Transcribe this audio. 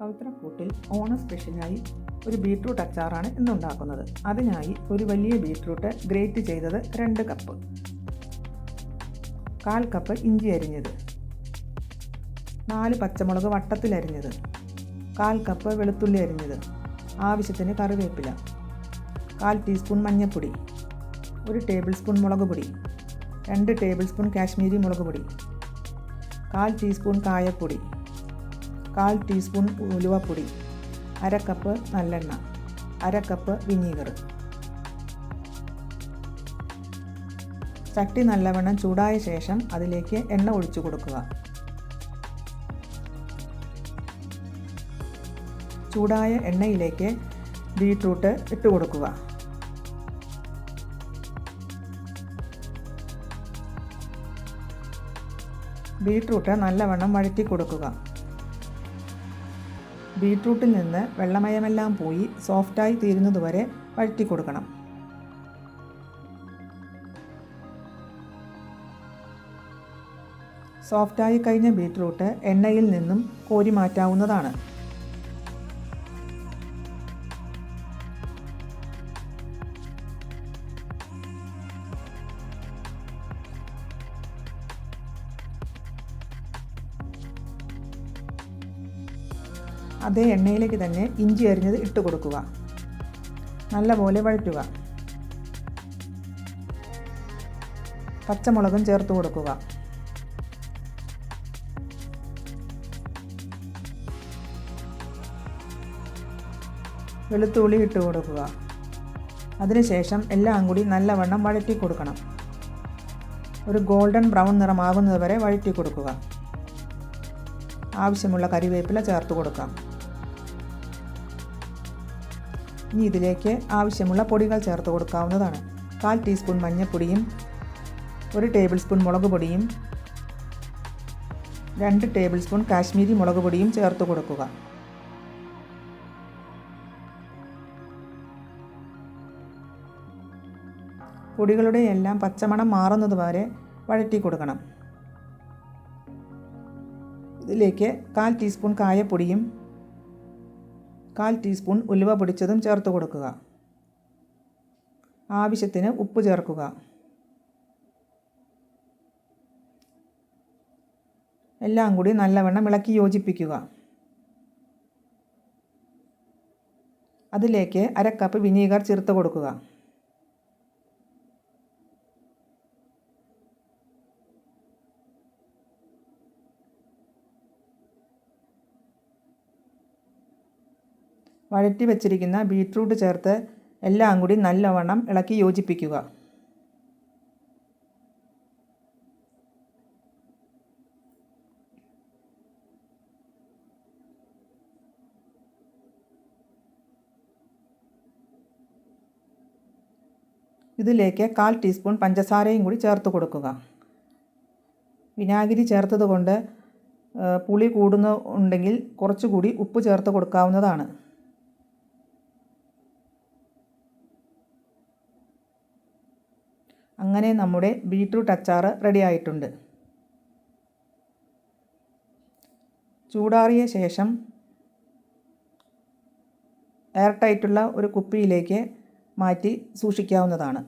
പവിത്രക്കൂട്ടിൽ ഓണം സ്പെഷ്യലായി ഒരു ബീട്രൂട്ട് അച്ചാറാണ് ഇന്നുണ്ടാക്കുന്നത്. അതിനായി ഒരു വലിയ ബീട്രൂട്ട് ഗ്രേറ്റ് ചെയ്തത് 2 കപ്പ്, 1/4 കപ്പ് ഇഞ്ചി അരിഞ്ഞത്, 4 പച്ചമുളക് വട്ടത്തിലരിഞ്ഞത്, 1/4 കപ്പ് വെളുത്തുള്ളി അരിഞ്ഞത്, ആവശ്യത്തിന് കറിവേപ്പില, 1/4 ടീസ്പൂൺ മഞ്ഞൾപ്പൊടി, 1 ടേബിൾ സ്പൂൺ മുളക് പൊടി, 2 ടേബിൾ സ്പൂൺ കാശ്മീരി മുളക് പൊടി, 1/4 ടീസ്പൂൺ കായപ്പൊടി, 1/4 ടീസ്പൂൺ ഉലുവപ്പൊടി, 1/2 കപ്പ് നല്ലെണ്ണ, 1/2 കപ്പ് വിനീഗർ. ചട്ടി നല്ലവണ്ണം ചൂടായ ശേഷം അതിലേക്ക് എണ്ണ ഒഴിച്ചു കൊടുക്കുക. ചൂടായ എണ്ണയിലേക്ക് ബീട്രൂട്ട് ഇട്ട് കൊടുക്കുക. ബീട്രൂട്ട് നല്ലവണ്ണം വഴറ്റി കൊടുക്കുക. ബീട്രൂട്ടിൽ നിന്ന് വെള്ളമയമെല്ലാം പോയി സോഫ്റ്റായി തീരുന്നതുവരെ വഴറ്റി കൊടുക്കണം. സോഫ്റ്റായി കഴിഞ്ഞ ബീട്രൂട്ട് എണ്ണയിൽ നിന്നും കോരി മാറ്റാവുന്നതാണ്. അതേ എണ്ണയിലേക്ക് തന്നെ ഇഞ്ചി അരിഞ്ഞത് ഇട്ട് കൊടുക്കുക. നല്ലപോലെ വഴറ്റുക. പച്ചമുളകും ചേർത്ത് കൊടുക്കുക. വെളുത്തുള്ളി ഇട്ട് കൊടുക്കുക. അതിനുശേഷം എല്ലാം കൂടി നല്ലവണ്ണം വഴറ്റി കൊടുക്കണം. ഒരു ഗോൾഡൻ ബ്രൗൺ നിറമാകുന്നത് വരെ വഴറ്റി കൊടുക്കുക. ആവശ്യമുള്ള കറിവേപ്പില ചേർത്ത് കൊടുക്കാം. ഇനി ഇതിലേക്ക് ആവശ്യമുള്ള പൊടികൾ ചേർത്ത് കൊടുക്കാവുന്നതാണ്. 1/4 ടീസ്പൂൺ മഞ്ഞൾപ്പൊടിയും, 1 ടേബിൾ സ്പൂൺ മുളക് പൊടിയും, 2 ടേബിൾ സ്പൂൺ കാശ്മീരി മുളക് പൊടിയും ചേർത്ത് കൊടുക്കുക. പൊടികളുടെ എല്ലാം പച്ചമണം മാറുന്നത് വരെ വഴറ്റി കൊടുക്കണം. ഇതിലേക്ക് 1/4 ടീസ്പൂൺ കായപ്പൊടിയും 1/4 ടീസ്പൂൺ ഉലുവ പൊടിച്ചതും ചേർത്ത് കൊടുക്കുക. ആവശ്യത്തിന് ഉപ്പ് ചേർക്കുക. എല്ലാം കൂടി നല്ലവണ്ണം ഇളക്കി യോജിപ്പിക്കുക. അതിലേക്ക് 1/2 കപ്പ് വിനീഗർ ചേർത്ത് കൊടുക്കുക. വഴറ്റി വെച്ചിരിക്കുന്ന ബീട്രൂട്ട് ചേർത്ത് എല്ലാം കൂടി നല്ലവണ്ണം ഇളക്കി യോജിപ്പിക്കുക. ഇതിലേക്ക് 1/4 ടീസ്പൂൺ പഞ്ചസാരയും കൂടി ചേർത്ത് കൊടുക്കുക. വിനാഗിരി ചേർത്തത് കൊണ്ട് പുളി കൂടുന്നുണ്ടെങ്കിൽ കുറച്ചുകൂടി ഉപ്പ് ചേർത്ത് കൊടുക്കാവുന്നതാണ്. അങ്ങനെ നമ്മുടെ ബീട്രൂട്ട് അച്ചാർ റെഡി ആയിട്ടുണ്ട്. ചൂടാറിയ ശേഷം എയർ ടൈറ്റുള്ള ഒരു കുപ്പിയിലേക്ക് മാറ്റി സൂക്ഷിക്കാവുന്നതാണ്.